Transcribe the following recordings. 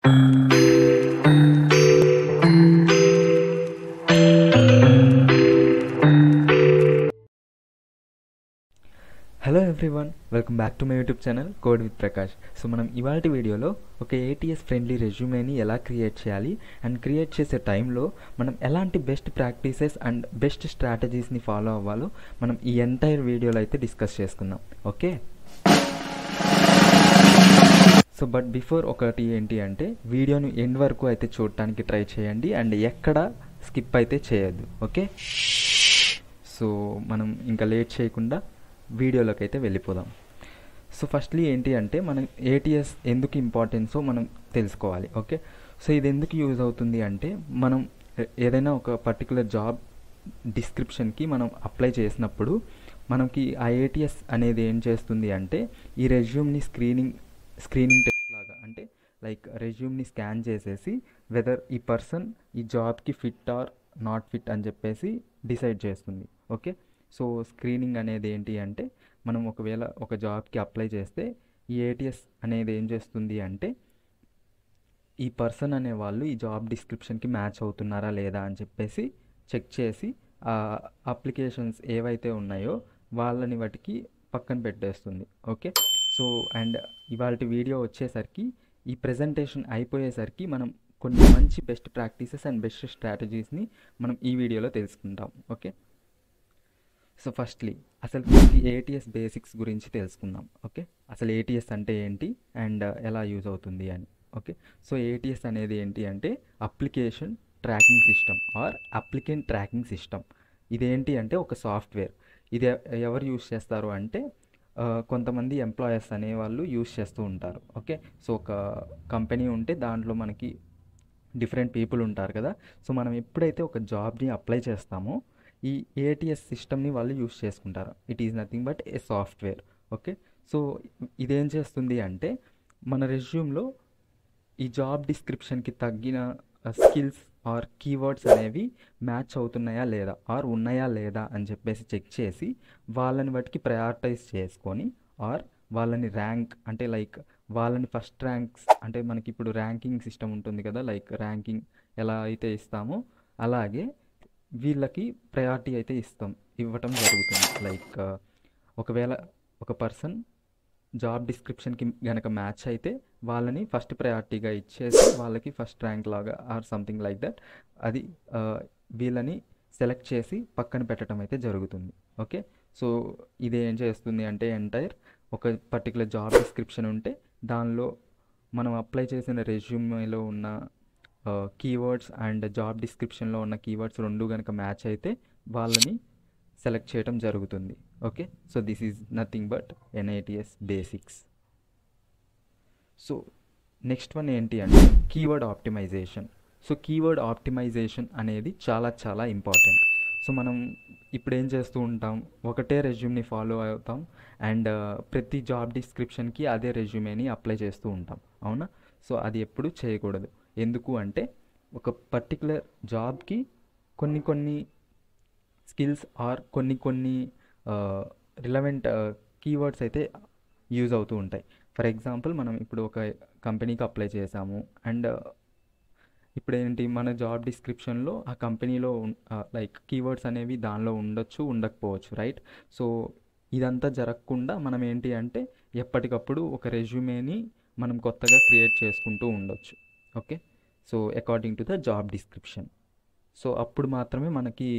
Hello everyone, welcome back to my YouTube channel code with Prakash. So మనం ఇవాల్టి వీడియోలో ఒక ఏటీఎస్ ఫ్రెండ్లీ రెజ్యూమేని ఎలా క్రియేట్ చేయాలి అండ్ క్రియేట్ చేసే టైంలో మనం ఎలాంటి బెస్ట్ ప్రాక్టీసెస్ అండ్ బెస్ట్ స్ట్రాటజీస్ని ఫాలో అవ్వాలో మనం ఈ ఎంటైర్ వీడియోలో అయితే డిస్కస్ చేసుకుందాం. ఓకే, సో బట్ బిఫోర్ ఒకటి ఏంటి అంటే వీడియోని ఎండ్ వరకు అయితే చూడటానికి ట్రై చేయండి అండ్ ఎక్కడ స్కిప్ అయితే చేయొద్దు. ఓకే, సో మనం ఇంకా లేట్ చేయకుండా వీడియోలోకి అయితే వెళ్ళిపోదాం. సో ఫస్ట్లీ ఏంటి అంటే మనం ఏటీఎస్ ఎందుకు ఇంపార్టెన్సో మనం తెలుసుకోవాలి. ఓకే, సో ఇది ఎందుకు యూజ్ అవుతుంది అంటే మనం ఏదైనా ఒక పర్టికులర్ జాబ్ డిస్క్రిప్షన్కి మనం అప్లై చేసినప్పుడు మనకి ఆ ఏటీఎస్ అనేది ఏం చేస్తుంది అంటే ఈ రెజ్యూమ్ని స్క్రీనింగ్ టెస్ట్ లాగా, అంటే లైక్ రెజ్యూమ్ని స్కాన్ చేసేసి వెదర్ ఈ పర్సన్ ఈ జాబ్కి ఫిట్ ఆర్ నాట్ ఫిట్ అని చెప్పేసి డిసైడ్ చేస్తుంది. ఓకే, సో స్క్రీనింగ్ అనేది ఏంటి అంటే మనం ఒకవేళ ఒక జాబ్కి అప్లై చేస్తే ఈ ఏటీఎస్ అనేది ఏం చేస్తుంది అంటే ఈ పర్సన్ అనే వాళ్ళు ఈ జాబ్ డిస్క్రిప్షన్కి మ్యాచ్ అవుతున్నారా లేదా అని చెప్పేసి చెక్ చేసి ఆ అప్లికేషన్స్ ఏవైతే ఉన్నాయో వాళ్ళని వాటికి పక్కన పెట్టేస్తుంది. ఓకే, సో అండ్ ఇవాళ వీడియో వచ్చేసరికి ఈ ప్రెజెంటేషన్ అయిపోయేసరికి మనం కొన్ని మంచి బెస్ట్ ప్రాక్టీసెస్ అండ్ బెస్ట్ స్ట్రాటజీస్ని మనం ఈ వీడియోలో తెలుసుకుంటాం. ఓకే, సో ఫస్ట్లీ అసలు ఏటీఎస్ బేసిక్స్ గురించి తెలుసుకుందాం. ఓకే, అసలు ఏటీఎస్ అంటే ఏంటి అండ్ ఎలా యూజ్ అవుతుంది అని. ఓకే, సో ఏటీఎస్ అనేది ఏంటి అంటే application tracking system or applicant tracking system. ఇదేంటి అంటే ఒక సాఫ్ట్వేర్. ఇది ఎవరు యూజ్ చేస్తారు అంటే కొంతమంది ఎంప్లాయర్స్ అనేవాళ్ళు యూజ్ చేస్తూ ఉంటారు. ఓకే, సో ఒక కంపెనీ ఉంటే దాంట్లో మనకి డిఫరెంట్ పీపుల్ ఉంటారు కదా. సో మనం ఎప్పుడైతే ఒక జాబ్ని అప్లై చేస్తామో ఈ ఏటీఎస్ సిస్టమ్ని వాళ్ళు యూస్ చేసుకుంటారు. It is nothing but A software. Okay, so ఇదేం చేస్తుంది అంటే మన రెజ్యూమ్లో ఈ జాబ్ డిస్క్రిప్షన్కి తగ్గిన స్కిల్స్ ఆర్ కీవర్డ్స్ అనేవి మ్యాచ్ అవుతున్నాయా లేదా ఆర్ ఉన్నాయా లేదా అని చెప్పేసి చెక్ చేసి వాళ్ళని వాటికి ప్రయారిటైజ్ చేసుకొని ఆర్ వాళ్ళని ర్యాంక్, అంటే లైక్ వాళ్ళని ఫస్ట్ ర్యాంక్స్, అంటే మనకి ఇప్పుడు ర్యాంకింగ్ సిస్టమ్ ఉంటుంది కదా, లైక్ ర్యాంకింగ్ ఎలా అయితే ఇస్తామో అలాగే వీళ్ళకి ప్రయారిటీ అయితే ఇవ్వటం జరుగుతుంది. లైక్ ఒకవేళ ఒక పర్సన్ జాబ్ డిస్క్రిప్షన్కి గనక మ్యాచ్ అయితే వాళ్ళని ఫస్ట్ ప్రయారిటీగా ఇచ్చేసి వాళ్ళకి ఫస్ట్ ర్యాంక్ లాగా ఆర్ సంథింగ్ లైక్ దట్ అది వీళ్ళని సెలెక్ట్ చేసి పక్కన పెట్టడం అయితే జరుగుతుంది. ఓకే, సో ఇది ఏం చేస్తుంది అంటే ఎంటైర్ ఒక పర్టికులర్ జాబ్ డిస్క్రిప్షన్ ఉంటే దానిలో మనం అప్లై చేసిన రెజ్యూమేలో ఉన్న కీవర్డ్స్ అండ్ జాబ్ డిస్క్రిప్షన్లో ఉన్న కీవర్డ్స్ రెండు కనుక మ్యాచ్ అయితే వాళ్ళని సెలెక్ట్ చేయడం జరుగుతుంది. Okay, so this is nothing but NITS basics. So next one ఏంటి అంటే keyword optimization. So keyword optimization అనేది చాలా చాలా ఇంపార్టెంట్. సో మనం ఇప్పుడు ఏం చేస్తూ ఉంటాం, ఒకటే రెజ్యూమ్ని ఫాలో అవుతాం అండ్ ప్రతి జాబ్ డిస్క్రిప్షన్కి అదే రెజ్యూమేని అప్లై చేస్తూ ఉంటాం, అవునా? సో అది ఎప్పుడు చేయకూడదు. ఎందుకు అంటే ఒక పర్టికులర్ జాబ్కి కొన్ని స్కిల్స్ ఆర్ కొన్ని రిలవెంట్ కీవర్డ్స్ అయితే యూజ్ అవుతూ ఉంటాయి. ఫర్ ఎగ్జాంపుల్ మనం ఇప్పుడు ఒక కంపెనీకి అప్లై చేసాము అండ్ ఇప్పుడు ఏంటి మన జాబ్ డిస్క్రిప్షన్లో ఆ కంపెనీలో లైక్ కీవర్డ్స్ అనేవి దానిలో ఉండొచ్చు, ఉండకపోవచ్చు, రైట్? సో ఇదంతా జరగకుండా మనం ఏంటి అంటే ఎప్పటికప్పుడు ఒక రెజ్యూమేని మనం కొత్తగా క్రియేట్ చేసుకుంటూ ఉండొచ్చు. Okay, so according to the job description. So అప్పుడు మాత్రమే మనకి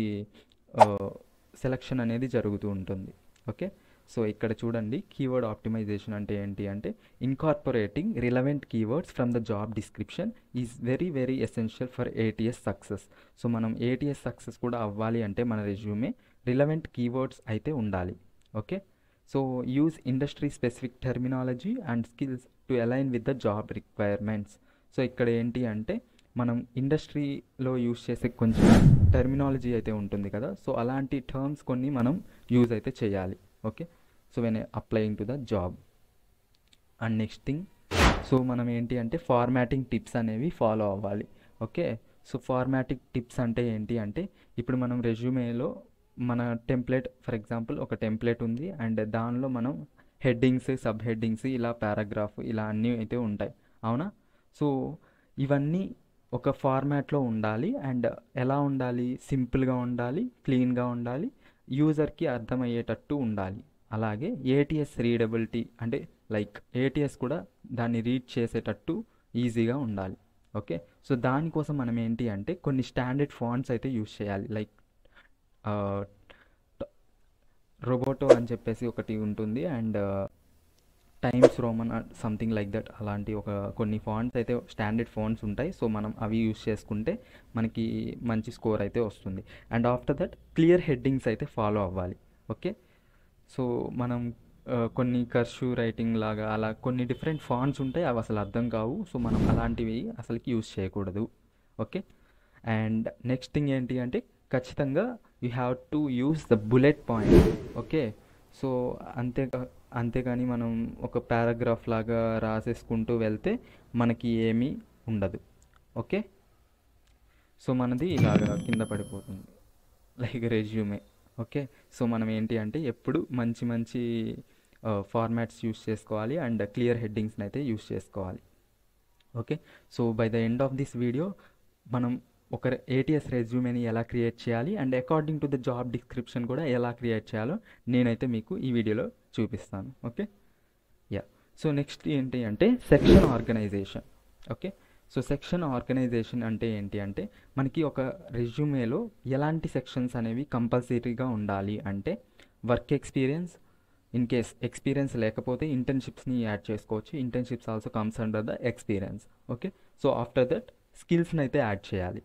సెలక్షన్ అనేది జరుగుతూ ఉంటుంది. ఓకే, సో ఇక్కడ చూడండి, కీవర్డ్ ఆప్టిమైజేషన్ అంటే ఏంటి అంటే incorporating relevant keywords from the job description is very very essential for ATS success. So మనం ఏటీఎస్ సక్సెస్ కూడా అవ్వాలి అంటే మన రెజ్యూమే రిలవెంట్ కీవర్డ్స్ అయితే ఉండాలి. Okay, so use industry specific terminology and skills to align with the job requirements. So ఇక్కడ ఏంటి అంటే మనం ఇండస్ట్రీలో యూజ్ చేసే కొంచెం టెర్మినాలజీ అయితే ఉంటుంది కదా, సో అలాంటి టర్మ్స్ కొన్ని మనం యూజ్ అయితే చేయాలి. Okay, so when applying to the job. And next thing, so మనం ఏంటి అంటే ఫార్మాటింగ్ టిప్స్ అనేవి ఫాలో అవ్వాలి. ఓకే, సో ఫార్మాటింగ్ టిప్స్ అంటే ఏంటి అంటే ఇప్పుడు మనం రెజ్యూమేలో మన టెంప్లెట్, ఫర్ ఎగ్జాంపుల్ ఒక టెంప్లెట్ ఉంది అండ్ దానిలో మనం హెడ్డింగ్స్, సబ్ హెడ్డింగ్స్, ఇలా పారాగ్రాఫ్, ఇలా అన్నీ అయితే ఉంటాయి, అవునా? సో ఇవన్నీ ఒక ఫార్మాట్లో ఉండాలి. అండ్ ఎలా ఉండాలి? సింపుల్గా ఉండాలి, క్లీన్గా ఉండాలి, యూజర్కి అర్థమయ్యేటట్టు ఉండాలి. అలాగే ఏటీఎస్ రీడబిలిటీ అంటే లైక్ ఏటీఎస్ కూడా దాన్ని రీడ్ చేసేటట్టు ఈజీగా ఉండాలి. ఓకే, సో దానికోసం మనం ఏంటి అంటే కొన్ని స్టాండర్డ్ ఫాంట్స్ అయితే యూజ్ చేయాలి. లైక్ రోబోటో అని చెప్పేసి ఒకటి ఉంటుంది, and times Roman something like that, అలాంటి కొన్ని ఫాంట్స్ అయితే స్టాండర్డ్ ఫాంట్స్ ఉంటాయి. సో మనం అవి యూజ్ చేసుకుంటే మనకి మంచి స్కోర్ అయితే వస్తుంది. And after that clear headings అయితే ఫాలో అవ్వాలి. ఓకే, సో మనం కొన్ని కర్షు రైటింగ్ లాగా అలా కొన్ని డిఫరెంట్ ఫాంట్స్ ఉంటాయి, అవి అసలు అర్థం కావు. సో మనం అలాంటివి అసలుకి యూజ్ చేయకూడదు. ఓకే, అండ్ నెక్స్ట్ థింగ్ ఏంటి అంటే ఖచ్చితంగా you have to use the bullet point. Okay, so అంతేగాని మనం ఒక పారాగ్రాఫ్ లాగా రాసేసుకుంటూ వెళ్తే మనకి ఏమీ ఉండదు. ఓకే, సో మనది ఇలాగా కింద పడిపోతుంది లైక్ రెజ్యూమే. ఓకే, సో మనం ఏంటి అంటే ఎప్పుడు మంచి మంచి ఫార్మాట్స్ యూస్ చేసుకోవాలి అండ్ క్లియర్ హెడ్డింగ్స్ని అయితే యూస్ చేసుకోవాలి. Okay, so by the end of this video మనం ఒక ఏటీఎస్ రెజ్యూమేని ఎలా క్రియేట్ చేయాలి and according to the job description కూడా ఎలా క్రియేట్ చేయాలో నేనైతే మీకు ఈ వీడియోలో చూపిస్తాను. ఓకే, యా, సో నెక్స్ట్ ఏంటి అంటే section organization. Okay, so section organization అంటే ఏంటి అంటే మనకి ఒక రెజ్యూమేలో ఎలాంటి సెక్షన్స్ అనేవి కంపల్సరీగా ఉండాలి అంటే work experience, in case experience లేకపోతే ఇంటర్న్షిప్స్ని యాడ్ చేసుకోవచ్చు. Internships also comes under the experience. Okay, so after that స్కిల్స్ని అయితే యాడ్ చేయాలి.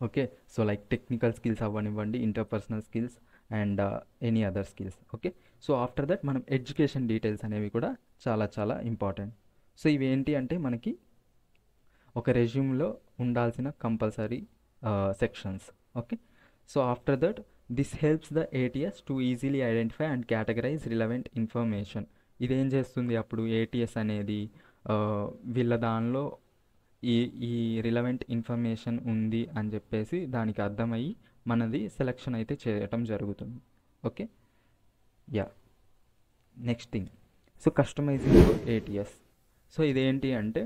Okay, so like technical skills అవ్వనివ్వండి, interpersonal skills and any other skills. Okay, so after that మనం education details అనేవి కూడా చాలా చాలా ఇంపార్టెంట్. సో ఇవి ఏంటి అంటే మనకి ఒక రెజ్యూమ్లో ఉండాల్సిన compulsory sections. Okay, so after that this helps the ATS to easily identify and categorize relevant information. ఇదేం చేస్తుంది అప్పుడు ఏటీఎస్ అనేది వీళ్ళ దానిలో ఈ ఈ రిలవెంట్ ఇన్ఫర్మేషన్ ఉంది అని చెప్పేసి దానికి అర్థమయ్యి మనది సెలెక్షన్ అయితే చేయటం జరుగుతుంది. Okay, yeah, next thing so customising ATS. So ఇదేంటి అంటే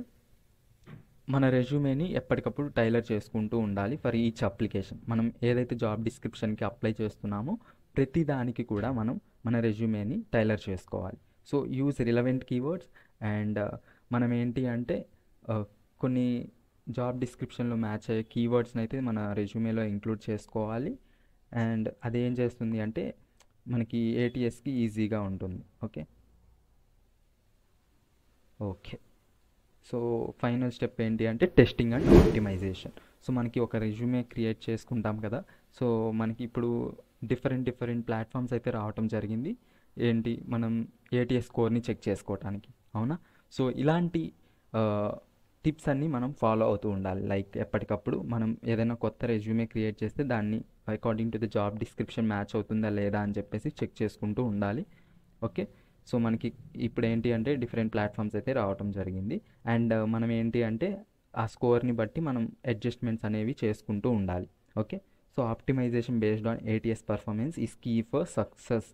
మన రెజ్యూమేని ఎప్పటికప్పుడు టైలర్ చేసుకుంటూ ఉండాలి ఫర్ ఈచ్ అప్లికేషన్. మనం ఏదైతే జాబ్ డిస్క్రిప్షన్కి అప్లై చేస్తున్నామో ప్రతి దానికి కూడా మనం మన రెజ్యూమేని టైలర్ చేసుకోవాలి. So use relevant keywords and మనం ఏంటి అంటే కొన్ని జాబ్ డిస్క్రిప్షన్లో మ్యాచ్ అయ్యే కీవర్డ్స్ని అయితే మన రెజ్యూమేలో ఇంక్లూడ్ చేసుకోవాలి. అండ్ అదేం చేస్తుంది అంటే మనకి ఏటీఎస్కి ఈజీగా ఉంటుంది. Okay, okay, so final step ఏంటి అంటే టెస్టింగ్ అండ్ ఆప్టిమైజేషన్. సో మనకి ఒక రెజ్యూమే క్రియేట్ చేసుకుంటాం కదా, సో మనకి ఇప్పుడు డిఫరెంట్ ప్లాట్ఫామ్స్ అయితే రావటం జరిగింది. ఏంటి మనం ఏటీఎస్ స్కోర్ని చెక్ చేసుకోవటానికి, అవునా? సో ఇలాంటి టిప్స్ అన్నీ మనం ఫాలో అవుతూ ఉండాలి. లైక్ ఎప్పటికప్పుడు మనం ఏదైనా కొత్త రెజ్యూమే క్రియేట్ చేస్తే దాన్ని according to the job description match అవుతుందా లేదా అని చెప్పేసి చెక్ చేసుకుంటూ ఉండాలి. ఓకే, సో మనకి ఇప్పుడు ఏంటి అంటే డిఫరెంట్ ప్లాట్ఫామ్స్ అయితే రావటం జరిగింది. అండ్ మనం ఏంటి అంటే ఆ స్కోర్ని బట్టి మనం అడ్జస్ట్మెంట్స్ అనేవి చేసుకుంటూ ఉండాలి. Okay, so optimization based on ATS performance is key for success.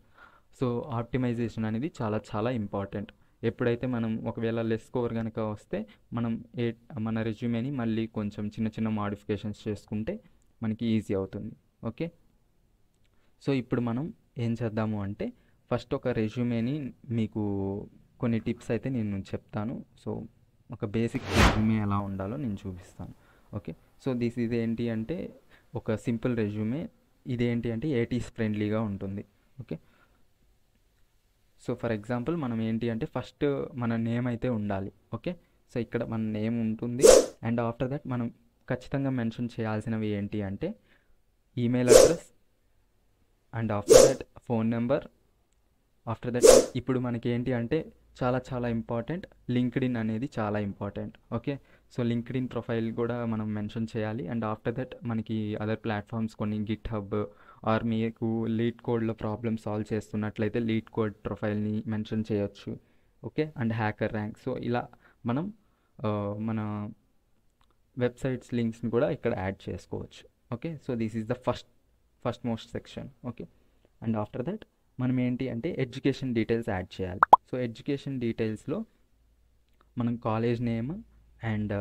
So optimization అనేది చాలా చాలా ఇంపార్టెంట్. ఎప్పుడైతే మనం ఒకవేళ లెస్ స్కోర్ కనుక వస్తే మనం మన రెజ్యూమేని మళ్ళీ కొంచెం చిన్న మాడిఫికేషన్స్ చేసుకుంటే మనకి ఈజీ అవుతుంది. ఓకే, సో ఇప్పుడు మనం ఏం చేద్దాము అంటే ఫస్ట్ ఒక రెజ్యూమేని మీకు కొన్ని టిప్స్ అయితే నేను చెప్తాను. సో ఒక బేసిక్ రెజ్యూమే ఎలా ఉండాలో నేను చూపిస్తాను. ఓకే, సో ఇదేంటి అంటే ఒక సింపుల్ రెజ్యూమే. ఇదేంటి అంటే ఏటీఎస్ ఫ్రెండ్లీగా ఉంటుంది. ఓకే, సో ఫర్ ఎగ్జాంపుల్ మనం ఏంటి అంటే ఫస్ట్ మన నేమ్ అయితే ఉండాలి. ఓకే, సో ఇక్కడ మన నేమ్ ఉంటుంది అండ్ ఆఫ్టర్ దట్ మనం ఖచ్చితంగా మెన్షన్ చేయాల్సినవి ఏంటి అంటే email address and after that phone number. After that ఇప్పుడు మనకి ఏంటి అంటే చాలా చాలా ఇంపార్టెంట్ లింక్డ్ఇన్ అనేది చాలా important. Okay, so LinkedIn profile కూడా మనం మెన్షన్ చేయాలి. అండ్ ఆఫ్టర్ దట్ మనకి అదర్ ప్లాట్ఫామ్స్ కొన్ని గిట్ హబ్ ఆర్ మీకు లీడ్ కోడ్లో ప్రాబ్లమ్ సాల్వ్ చేస్తున్నట్లయితే లీడ్ కోడ్ ప్రొఫైల్ని మెన్షన్ చేయొచ్చు. Okay, and HackerRank. So ఇలా మనం మన వెబ్సైట్స్ లింక్స్ని కూడా ఇక్కడ యాడ్ చేసుకోవచ్చు. Okay, so this is the first most section. Okay, and after that మనం ఏంటి అంటే ఎడ్యుకేషన్ డీటెయిల్స్ యాడ్ చేయాలి. సో ఎడ్యుకేషన్ డీటెయిల్స్లో మనం కాలేజ్ నేమ్ అండ్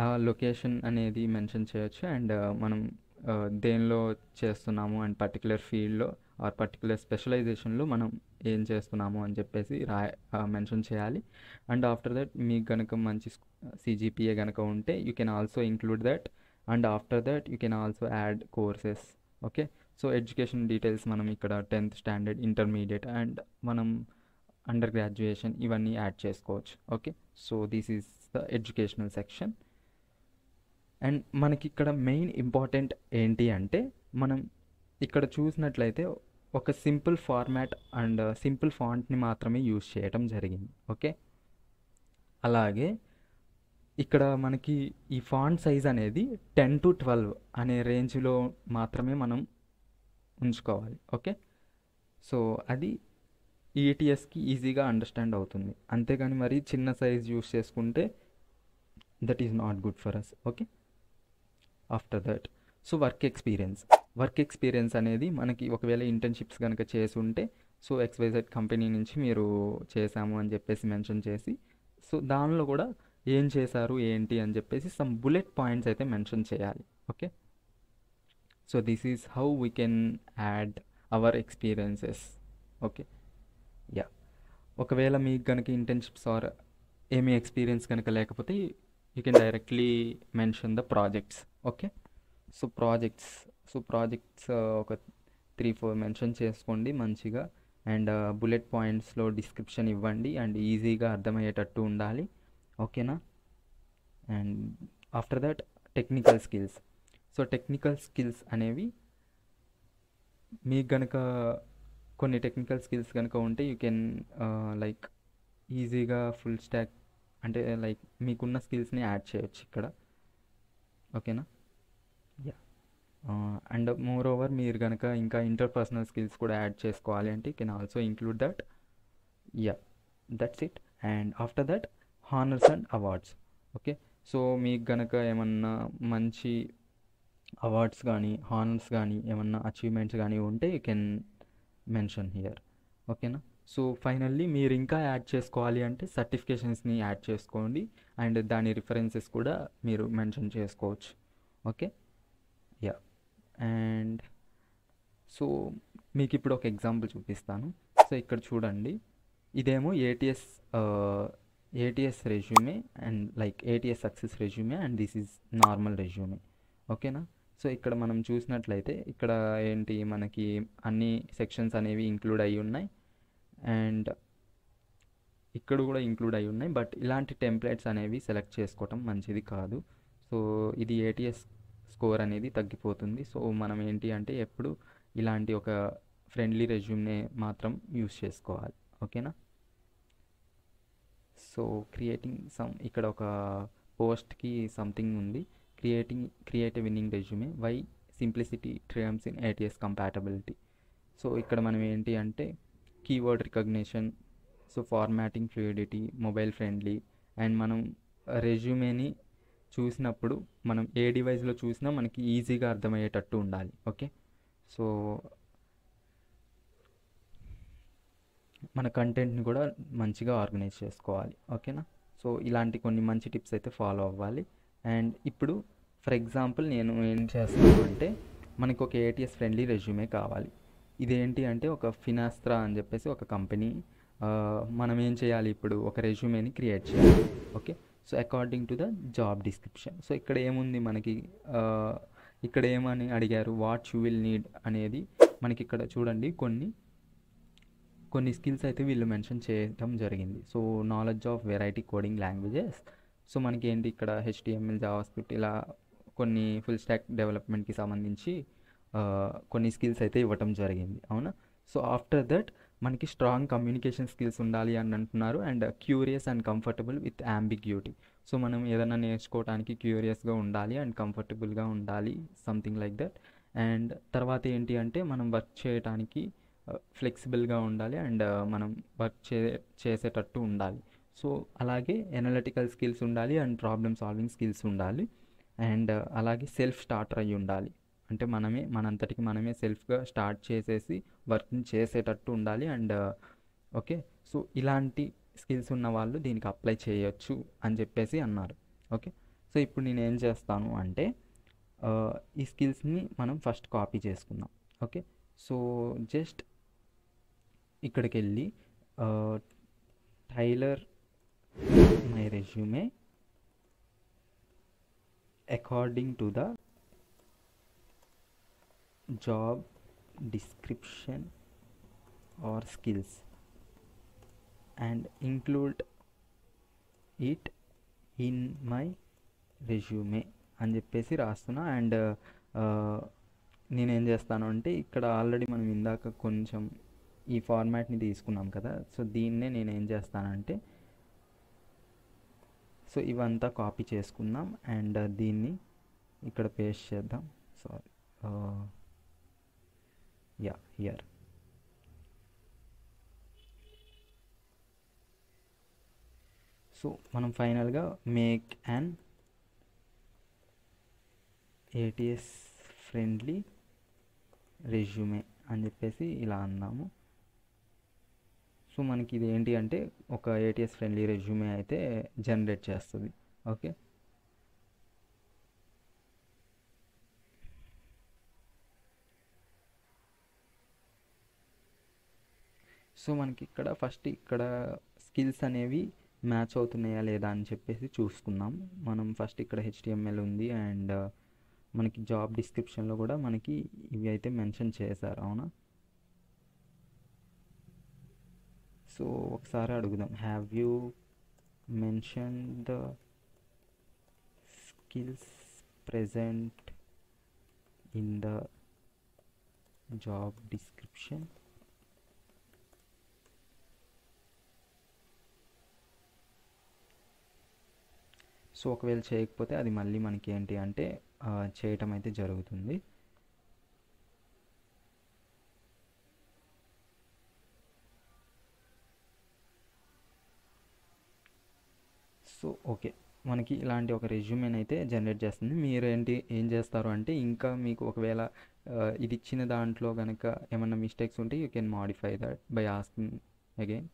ఆ లొకేషన్ అనేది మెన్షన్ చేయొచ్చు అండ్ మనం దేనిలో చేస్తున్నాము అండ్ పర్టికులర్ ఫీల్డ్లో ఆర్ పర్టికులర్ స్పెషలైజేషన్లో మనం ఏం చేస్తున్నాము అని చెప్పేసి మెన్షన్ చేయాలి. అండ్ ఆఫ్టర్ దట్ మీకు కనుక మంచి సిజిపిఏ కనుక ఉంటే you can also include that and after that you can also add courses. Okay, so education details మనం ఇక్కడ 10th స్టాండర్డ్, ఇంటర్మీడియట్ అండ్ మనం అండర్ గ్రాడ్యుయేషన్ ఇవన్నీ యాడ్ చేసుకోవచ్చు. Okay, so this is the educational section. And మనకి ఇక్కడ main important ఏంటి అంటే మనం ఇక్కడ చూసినట్లయితే ఒక సింపుల్ ఫార్మాట్ అండ్ సింపుల్ ఫాంట్ని మాత్రమే యూజ్ చేయటం జరిగింది. ఓకే, అలాగే ఇక్కడ మనకి ఈ ఫాంట్ సైజ్ అనేది 10 to 12 అనే రేంజ్లో మాత్రమే మనం ఉంచుకోవాలి. ఓకే, సో అది ఈటీఎస్కి ఈజీగా అండర్స్టాండ్ అవుతుంది. అంతేగాని మరి చిన్న సైజ్ యూస్ చేసుకుంటే that is not good for us. Okay, after that so work experience అనేది మనకి ఒకవేళ ఇంటర్న్షిప్స్ కనుక చేసి ఉంటే సో XYZ కంపెనీ నుంచి మీరు చేశాము అని చెప్పేసి మెన్షన్ చేసి సో దానిలో కూడా ఏం చేశారు ఏంటి అని చెప్పేసి సమ్ బుల్లెట్ పాయింట్స్ అయితే మెన్షన్ చేయాలి. Okay, so this is how we can add hour experiences. Okay, yeah, ఒకవేళ మీకు కనుక ఇంటర్న్షిప్స్ ఆర్ ఏమీ ఎక్స్పీరియన్స్ కనుక లేకపోతే you can directly mention the projects. Okay, so projects ఒక 3-4 మెన్షన్ చేసుకోండి మంచిగా అండ్ బుల్లెట్ పాయింట్స్లో డిస్క్రిప్షన్ ఇవ్వండి అండ్ ఈజీగా అర్థమయ్యేటట్టు ఉండాలి. ఓకేనా, and after that technical skills అనేవి మీకు కనుక కొన్ని టెక్నికల్ స్కిల్స్ కనుక ఉంటే యూ కెన్ లైక్ ఈజీగా ఫుల్ స్టాక్ అంటే లైక్ మీకున్న స్కిల్స్ని యాడ్ చేయొచ్చు ఇక్కడ. ఓకేనా, యా, అండ్ మోర్ ఓవర్ మీరు కనుక ఇంకా ఇంటర్పర్సనల్ స్కిల్స్ కూడా యాడ్ చేసుకోవాలి అంటే you can also include that. Yeah, that's it. And after that honours and awards. Okay, so మీకు కనుక ఏమన్నా మంచి అవార్డ్స్ కానీ హానర్స్ కానీ ఏమన్నా అచీవ్మెంట్స్ కానీ ఉంటే యూ కెన్ మెన్షన్ హియర్. ఓకేనా, సో ఫైనల్లీ మీరు ఇంకా యాడ్ చేసుకోవాలి అంటే సర్టిఫికేషన్స్ని యాడ్ చేసుకోండి అండ్ దాని రిఫరెన్సెస్ కూడా మీరు మెన్షన్ చేసుకోవచ్చు. ఓకే, యా, అండ్ సో మీకు ఇప్పుడు ఒక ఎగ్జాంపుల్ చూపిస్తాను. సో ఇక్కడ చూడండి, ఇదేమో ATS resume and like ATS success resume and this is normal resume. ఓకేనా, సో ఇక్కడ మనం చూసినట్లయితే ఇక్కడ ఏంటి మనకి అన్ని సెక్షన్స్ అనేవి ఇంక్లూడ్ అయ్యి ఉన్నాయి అండ్ ఇక్కడ కూడా ఇంక్లూడ్ అయ్యి ఉన్నాయి. బట్ ఇలాంటి టెంప్లెట్స్ అనేవి సెలెక్ట్ చేసుకోవటం మంచిది కాదు. సో ఇది ఏటీఎస్ స్కోర్ అనేది తగ్గిపోతుంది. సో మనం ఏంటి అంటే ఎప్పుడు ఇలాంటి ఒక ఫ్రెండ్లీ రెజ్యూమ్నే మాత్రం యూస్ చేసుకోవాలి. ఓకేనా, సో ఇక్కడ ఒక పోస్ట్కి సంథింగ్ ఉంది, create a winning resume, why simplicity triumphs in ATS compatibility. So ఇక్కడ మనం ఏంటి అంటే keyword recognition, so formatting fluidity, mobile friendly and మనం రెజ్యూమేని చూసినప్పుడు మనం ఏ డివైస్లో చూసినా మనకి ఈజీగా అర్థమయ్యేటట్టు ఉండాలి. ఓకే, సో మన కంటెంట్ని కూడా మంచిగా ఆర్గనైజ్ చేసుకోవాలి. ఓకేనా, సో ఇలాంటి కొన్ని మంచి టిప్స్ అయితే ఫాలో అవ్వాలి. అండ్ ఇప్పుడు ఫర్ ఎగ్జాంపుల్ నేను ఏం చేస్తాను అంటే మనకు ఒక ఏటీఎస్ ఫ్రెండ్లీ రెజ్యూమే కావాలి. ఇదేంటి అంటే ఒక ఫినాస్త్రా అని చెప్పేసి ఒక కంపెనీ, మనం ఏం చేయాలి ఇప్పుడు ఒక రెజ్యూమేని క్రియేట్ చేయాలి. Okay, so according to the job description. So ఇక్కడ ఏముంది మనకి ఇక్కడ ఏమని అడిగారు, వాట్ యూ విల్ నీడ్ అనేది మనకి ఇక్కడ చూడండి కొన్ని స్కిల్స్ అయితే వీళ్ళు మెన్షన్ చేయడం జరిగింది. So knowledge of variety coding languages, so మనకి ఏంటి ఇక్కడ HTML, జావాస్క్రిప్ట్ ఇలా కొన్ని ఫుల్ స్టాక్ డెవలప్మెంట్కి సంబంధించి కొన్ని స్కిల్స్ అయితే ఇవ్వటం జరిగింది. అవునా, సో ఆఫ్టర్ దట్ మనకి స్ట్రాంగ్ కమ్యూనికేషన్ స్కిల్స్ ఉండాలి అని అంటున్నారు and curious and comfortable with ambiguity. So మనం ఏదైనా నేర్చుకోవడానికి క్యూరియస్గా ఉండాలి అండ్ కంఫర్టబుల్గా ఉండాలి, సంథింగ్ లైక్ దట్. అండ్ తర్వాత ఏంటి అంటే మనం వర్క్ చేయడానికి ఫ్లెక్సిబుల్గా ఉండాలి అండ్ మనం వర్క్ చేసేటట్టు ఉండాలి. సో అలాగే ఎనలిటికల్ స్కిల్స్ ఉండాలి అండ్ ప్రాబ్లమ్ సాల్వింగ్ స్కిల్స్ ఉండాలి అండ్ అలాగే సెల్ఫ్ స్టార్టర్ అయ్యి ఉండాలి. అంటే మనంతటికి మనమే సెల్ఫ్గా స్టార్ట్ చేసేసి వర్క్ని చేసేటట్టు ఉండాలి అండ్ ఓకే, సో ఇలాంటి స్కిల్స్ ఉన్న వాళ్ళు దీనికి అప్లై చేయొచ్చు అని చెప్పేసి అన్నారు. ఓకే, సో ఇప్పుడు నేను ఏం చేస్తాను అంటే ఈ స్కిల్స్ని మనం ఫస్ట్ కాపీ చేసుకుందాం. ఓకే, సో జస్ట్ ఇక్కడికి వెళ్ళి tailor my resume according to the job description or skills and include it in my resume అని చెప్పేసి రాస్తున్నా. అండ్ నేనేం చేస్తాను అంటే ఇక్కడ ఆల్రెడీ మనం ఇందాక కొంచెం ఈ ఫార్మాట్ని తీసుకున్నాం కదా, సో దీన్నే నేను ఏం చేస్తానంటే సో ఇవంతా కాపీ చేసుకుందాం అండ్ దీన్ని ఇక్కడ పేస్ట్ చేద్దాం. Sorry, here. సో మనం ఫైనల్గా make an ATS friendly resume అని చెప్పేసి ఇలా అన్నాము. సో మనకి ఇది ఏంటి అంటే ఒక ATS ఫ్రెండ్లీ రెజ్యూమే అయితే జనరేట్ చేస్తుంది. ఓకే, సో మనకి ఇక్కడ ఫస్ట్ ఇక్కడ స్కిల్స్ అనేవి మ్యాచ్ అవుతున్నాయా లేదా అని చెప్పేసి చూసుకుందాం. మనం ఫస్ట్ ఇక్కడ HTML ఉంది అండ్ మనకి జాబ్ డిస్క్రిప్షన్లో కూడా మనకి ఇవి అయితే మెన్షన్ చేశారు, అవునా? సో ఒకసారి అడుగుదాం, have you mention the skills present in the job description? So ఒకవేళ చేయకపోతే అది మళ్ళీ మనకి ఏంటి అంటే చేయటం అయితే జరుగుతుంది. సో ఓకే, మనకి ఇలాంటి ఒక రెజ్యూమేని అయితే జనరేట్ చేస్తుంది. మీరు ఏం చేస్తారు అంటే ఇంకా మీకు ఒకవేళ ఇది ఇచ్చిన దాంట్లో కనుక ఏమన్నా మిస్టేక్స్ ఉంటే you can modify that by asking again.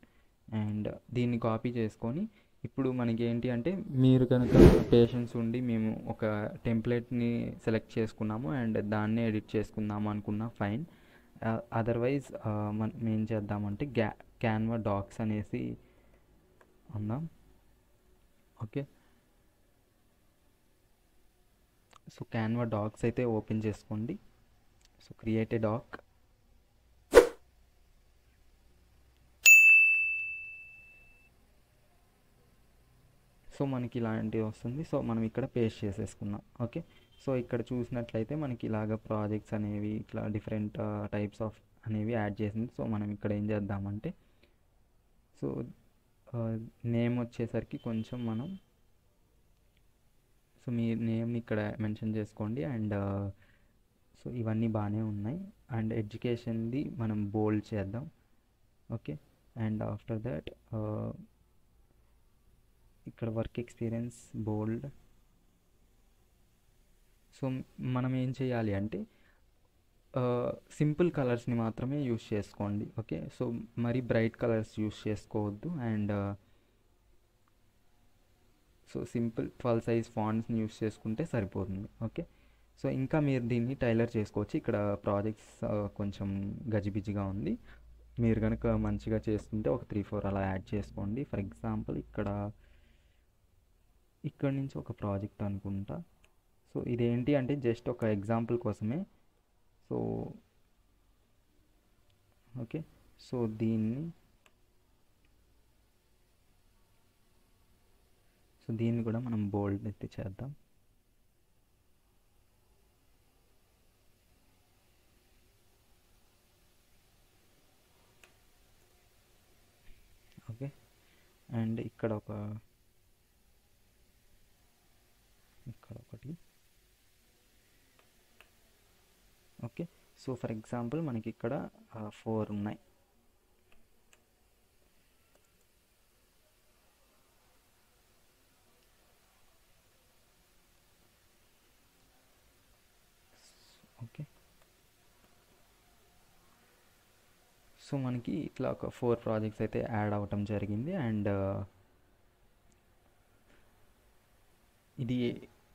And దీన్ని కాపీ చేసుకొని ఇప్పుడు మనకి ఏంటి అంటే మీరు కనుక పేషెన్స్ ఉండి మేము ఒక టెంప్లెట్ని సెలెక్ట్ చేసుకున్నాము అండ్ దాన్నే ఎడిట్ చేసుకుందాము అనుకున్నా ఫైన్. అదర్వైజ్ మనం ఏం చేద్దామంటే క్యాన్వా డాక్స్ అనేసి ఉందాం. ఓకే, సో క్యాన్వా డాక్స్ అయితే ఓపెన్ చేసుకోండి. So create a doc. So మనకి ఇలాంటివి వస్తుంది. సో మనం ఇక్కడ పేస్ట్ చేసేసుకున్నాం. ఓకే, సో ఇక్కడ చూసినట్లయితే మనకి ఇలాగ ప్రాజెక్ట్స్ అనేవి ఇట్లా డిఫరెంట్ టైప్స్ ఆఫ్ అనేవి యాడ్ చేసింది. సో మనం ఇక్కడ ఏం చేద్దామంటే సో నేమ్ వచ్చేసరికి కొంచెం మనం సో మీ నేమ్ని ఇక్కడ మెన్షన్ చేసుకోండి. అండ్ సో ఇవన్నీ బాగానే ఉన్నాయి. అండ్ ఎడ్యుకేషన్ది మనం బోల్డ్ చేద్దాం. ఓకే, అండ్ ఆఫ్టర్ దట్ ఇక్కడ వర్క్ ఎక్స్పీరియన్స్ బోల్డ్. సో మనం ఏం చేయాలి అంటే సింపుల్ కలర్స్ని మాత్రమే యూస్ చేసుకోండి. ఓకే, సో మరి బ్రైట్ కలర్స్ యూస్ చేసుకోవద్దు. అండ్ సో సింపుల్ 12 సైజ్ ఫాంట్స్ని యూస్ చేసుకుంటే సరిపోతుంది. ఓకే, సో ఇంకా మీరు దీన్ని టైలర్ చేసుకోవచ్చు. ఇక్కడ ప్రాజెక్ట్స్ కొంచెం గజిబిజిగా ఉంది. మీరు కనుక మంచిగా చేస్తుంటే ఒక 3-4 అలా యాడ్ చేసుకోండి. ఫర్ ఎగ్జాంపుల్ ఇక్కడ నుంచి ఒక ప్రాజెక్ట్ అనుకుంటా. సో ఇదేంటి అంటే జస్ట్ ఒక ఎగ్జాంపుల్ కోసమే. సో ఓకే, సో దీన్ని కూడా మనం బోల్డ్ అయితే చేద్దాం. ఓకే, అండ్ ఇక్కడ ఒకటి. ఓకే, సో ఫర్ ఎగ్జాంపుల్ మనకి ఇక్కడ 4 ఉన్నాయి. ఓకే, సో మనకి ఇట్లా ఒక 4 ప్రాజెక్ట్స్ అయితే యాడ్ అవ్వటం జరిగింది. అండ్ ఇది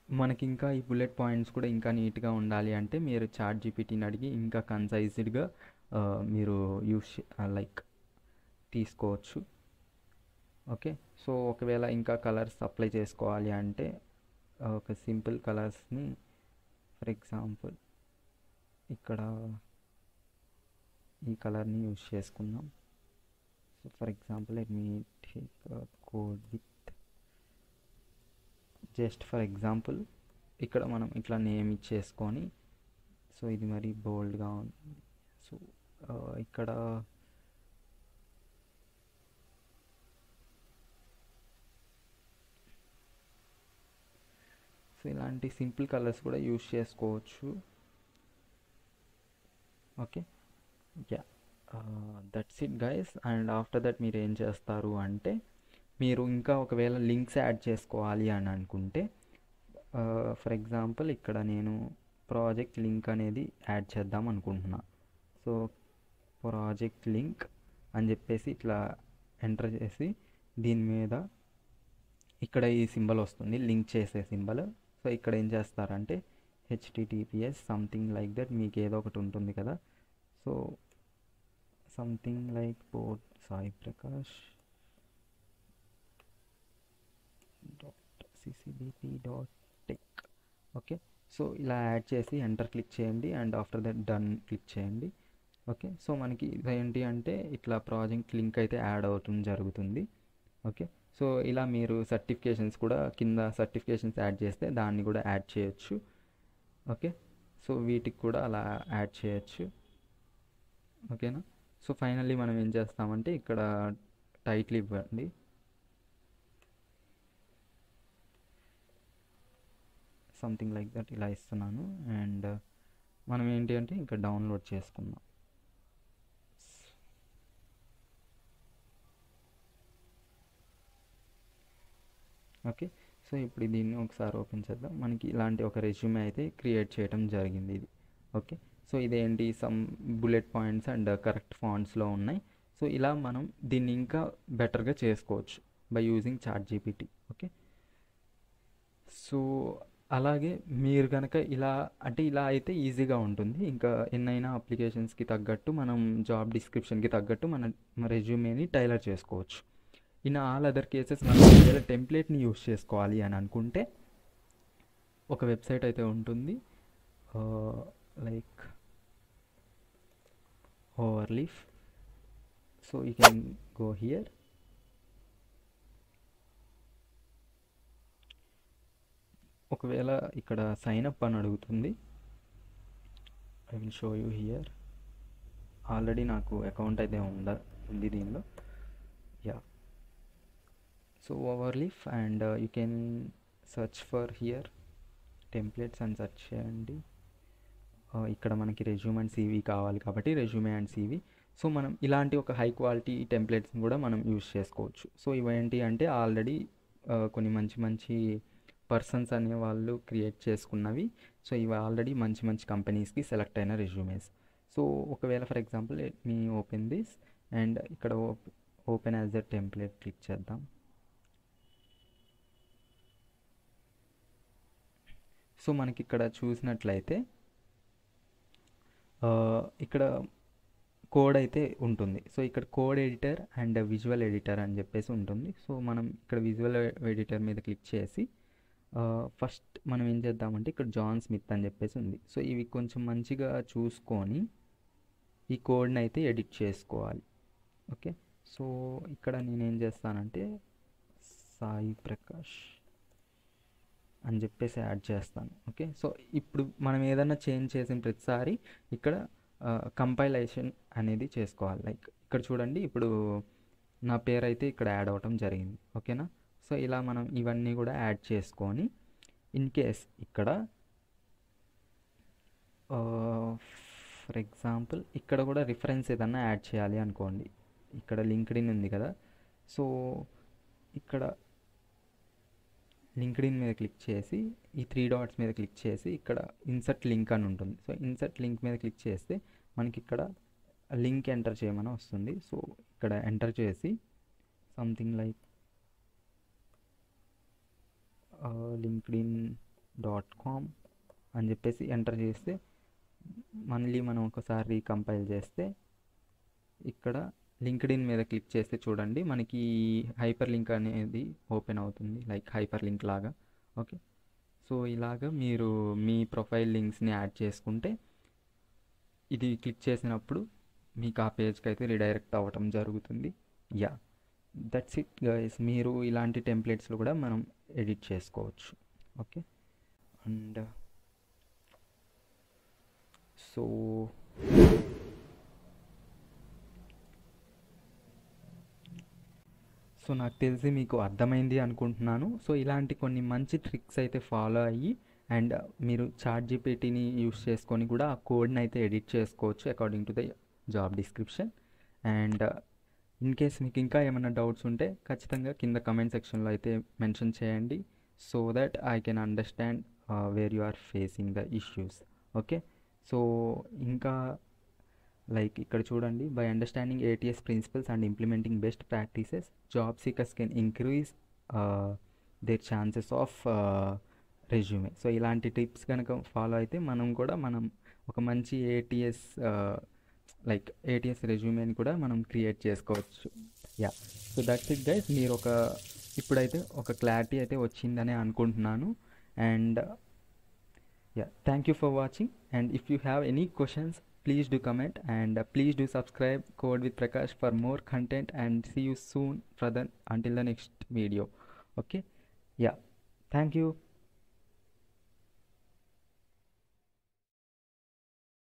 మనకి ఇంకా ఈ బుల్లెట్ పాయింట్స్ కూడా ఇంకా నీట్గా ఉండాలి అంటే మీరు చాట్ జీపీటీని అడిగి ఇంకా కన్సైజ్డ్గా మీరు లైక్ తీసుకోవచ్చు. ఓకే, సో ఒకవేళ ఇంకా కలర్స్ అప్లై చేసుకోవాలి అంటే ఒక సింపుల్ కలర్స్ని ఫర్ ఎగ్జాంపుల్ ఇక్కడ ఈ కలర్ని యూజ్ చేసుకుందాం. So for example let me take code with just for example ఇక్కడ మనం ఇట్లా నేమ్ ఇచ్చేసుకొని, సో ఇది మరి బోల్డ్గా ఉంది. సో ఇక్కడ సో ఇలాంటి సింపుల్ కలర్స్ కూడా యూజ్ చేసుకోవచ్చు. Okay, yeah, that's it guys. And after that మీరు ఏం చేస్తారు అంటే మీరు ఇంకా ఒకవేళ లింక్స్ యాడ్ చేసుకోవాలి అని అనుకుంటే ఫర్ ఎగ్జాంపుల్ ఇక్కడ నేను ప్రాజెక్ట్ లింక్ అనేది యాడ్ చేద్దాం అనుకుంటున్నా. సో ప్రాజెక్ట్ లింక్ అని చెప్పేసి ఇట్లా ఎంటర్ చేసి దీని మీద ఇక్కడ ఈ సింబల్ వస్తుంది, లింక్ చేసే సింబల్. సో ఇక్కడ ఏం చేస్తారంటే https సంథింగ్ లైక్ దట్, మీకు ఏదో ఒకటి ఉంటుంది కదా. So something like port Sai Prakash .ccbp.tech. Okay, so ఇలా యాడ్ చేసి ఎంటర్ క్లిక్ చేయండి and after that done click చేయండి. ఓకే, సో మనకి ఇదేంటి అంటే ఇట్లా ప్రాజెక్ట్ లింక్ అయితే యాడ్ అవుతుంది జరుగుతుంది. ఓకే, సో ఇలా మీరు సర్టిఫికేషన్స్ కూడా కింద సర్టిఫికేషన్స్ యాడ్ చేస్తే దాన్ని కూడా యాడ్ చేయొచ్చు. ఓకే, సో వీటికి కూడా అలా యాడ్ చేయొచ్చు. ఓకేనా, సో ఫైనల్లీ మనం ఏం చేస్తామంటే ఇక్కడ టైటిల్ ఇవ్వండి. సంథింగ్ లైక్ దట్ ఇలా ఇస్తున్నాను. అండ్ మనం ఏంటి అంటే ఇంకా డౌన్లోడ్ చేసుకుందాం. ఓకే, సో ఇప్పుడు దీన్ని ఒకసారి ఓపెన్ చేద్దాం. మనకి ఇలాంటి ఒక రెజ్యూమే అయితే క్రియేట్ చేయడం జరిగింది ఇది. ఓకే, సో ఇదేంటి some bullet points and correct ఫాంట్స్లో ఉన్నాయి. సో ఇలా మనం దీన్ని ఇంకా బెటర్గా చేసుకోవచ్చు by using ChatGPT. Okay, so అలాగే మీరు కనుక ఇలా అంటే ఇలా అయితే ఈజీగా ఉంటుంది. ఇంకా ఎన్నైనా అప్లికేషన్స్కి తగ్గట్టు మనం జాబ్ డిస్క్రిప్షన్కి తగ్గట్టు మన రెజ్యూమేని టైలర్ చేసుకోవచ్చు. ఇన్ ఆల్ అదర్ కేసెస్ మనం ఒకవేళ టెంప్లెట్ని యూస్ చేసుకోవాలి అని అనుకుంటే ఒక వెబ్సైట్ అయితే ఉంటుంది, like Overleaf. So you can go here. ఒకవేళ ఇక్కడ సైన్ అప్ అని అడుగుతుంది, I will show you here. Already నాకు అకౌంట్ అయితే ఉంది దీనిలో. Yeah, so Overleaf and you can search for here templates అని సెర్చ్ చేయండి. ఇక్కడ మనకి రెజ్యూమ్ అండ్ సీవీ కావాలి కాబట్టి రెజ్యూమే అండ్ సీవీ. సో మనం ఇలాంటి ఒక హై క్వాలిటీ టెంప్లెట్స్ని కూడా మనం యూజ్ చేసుకోవచ్చు. సో ఇవేంటి అంటే ఆల్రెడీ కొన్ని మంచి మంచి పర్సన్స్ అనే వాళ్ళు క్రియేట్ చేసుకున్నవి. సో ఇవి ఆల్రెడీ మంచి మంచి కంపెనీస్కి సెలెక్ట్ అయిన రెజ్యూమేస్. సో ఒకవేళ ఫర్ ఎగ్జాంపుల్ మీ ఓపెన్ దిస్ అండ్ ఇక్కడ open as a template click చేద్దాం. సో మనకి ఇక్కడ చూసినట్లయితే ఇక్కడ కోడ్ అయితే ఉంటుంది. సో ఇక్కడ code editor and visual editor అని చెప్పేసి ఉంటుంది. సో మనం ఇక్కడ విజువల్ ఎడిటర్ మీద క్లిక్ చేసి ఫస్ట్ మనం ఏం చేద్దామంటే ఇక్కడ జాన్ స్మిత్ అని చెప్పేసి ఉంది. సో ఇవి కొంచెం మంచిగా చూసుకొని ఈ కోడ్ని అయితే ఎడిట్ చేసుకోవాలి. ఓకే, సో ఇక్కడ నేనేం చేస్తానంటే సాయి ప్రకాష్ అని చెప్పేసి యాడ్ చేస్తాను. ఓకే, సో ఇప్పుడు మనం ఏదైనా చేంజ్ చేసిన ప్రతిసారి ఇక్కడ కంపైలేషన్ అనేది చేసుకోవాలి. లైక్ ఇక్కడ చూడండి, ఇప్పుడు నా పేరు అయితే ఇక్కడ యాడ్ అవ్వటం జరిగింది. ఓకేనా, సో ఇలా మనం ఇవన్నీ కూడా యాడ్ చేసుకొని ఇన్ కేస్ ఇక్కడ ఫర్ ఎగ్జాంపుల్ ఇక్కడ కూడా రిఫరెన్స్ ఏదన్నా యాడ్ చేయాలి అనుకోండి. ఇక్కడ లింక్డ్ఇన్ ఉంది కదా, సో ఇక్కడ లింక్డ్ఇన్ మీద క్లిక్ చేసి ఈ 3 డాట్స్ మీద క్లిక్ చేసి ఇక్కడ ఇన్సర్ట్ లింక్ అని ఉంటుంది. సో ఇన్సర్ట్ లింక్ మీద క్లిక్ చేస్తే మనకి ఇక్కడ లింక్ ఎంటర్ చేయమని వస్తుంది. సో ఇక్కడ ఎంటర్ చేసి సంథింగ్ లైక్ లింక్డ్ఇన్ .com అని చెప్పేసి ఎంటర్ చేస్తే మళ్ళీ మనం ఒకసారి కంపైల్ చేస్తే ఇక్కడ లింక్డ్ఇన్ మీద క్లిక్ చేస్తే చూడండి మనకి హైపర్ లింక్ అనేది ఓపెన్ అవుతుంది, లైక్ హైపర్ లింక్ లాగా. ఓకే, సో ఇలాగ మీరు మీ ప్రొఫైల్ లింక్స్ని యాడ్ చేసుకుంటే ఇది క్లిక్ చేసినప్పుడు మీకు ఆ పేజ్కి అయితే రీడైరెక్ట్ అవ్వటం జరుగుతుంది. Yeah, that's it guys. మీరు ఇలాంటి టెంప్లెట్స్లో కూడా మనం ఎడిట్ చేసుకోవచ్చు. ఓకే, అండ్ సో నాకు తెలిసి మీకు అర్థమైంది అనుకుంటున్నాను. సో ఇలాంటి కొన్ని మంచి ట్రిక్స్ అయితే ఫాలో అయ్యి అండ్ మీరు ChatGPTని యూస్ చేసుకొని కూడా ఆ కోడ్ని అయితే ఎడిట్ చేసుకోవచ్చు according to the job description. And in case మీకు ఇంకా ఏమైనా డౌట్స్ ఉంటే ఖచ్చితంగా కింద కమెంట్ సెక్షన్లో అయితే మెన్షన్ చేయండి, so that I can understand where you are facing the issues. Okay, so ఇంకా లైక్ ఇక్కడ చూడండి, by understanding ATS principles and implementing best practices job seekers can increase their chances of resume. So ఇలాంటి tips కనుక follow అయితే మనం ఒక మంచి ATS రెజ్యూమేని కూడా మనం క్రియేట్ చేసుకోవచ్చు. Yeah, so that's it guys. మీరు ఇప్పుడైతే ఒక క్లారిటీ అయితే వచ్చిందని అనుకుంటున్నాను. And yeah, thank you for watching, and if you have any questions please do comment, and please do subscribe Code with Prakash for more content, and see you soon until the next video. Okay, yeah, thank you.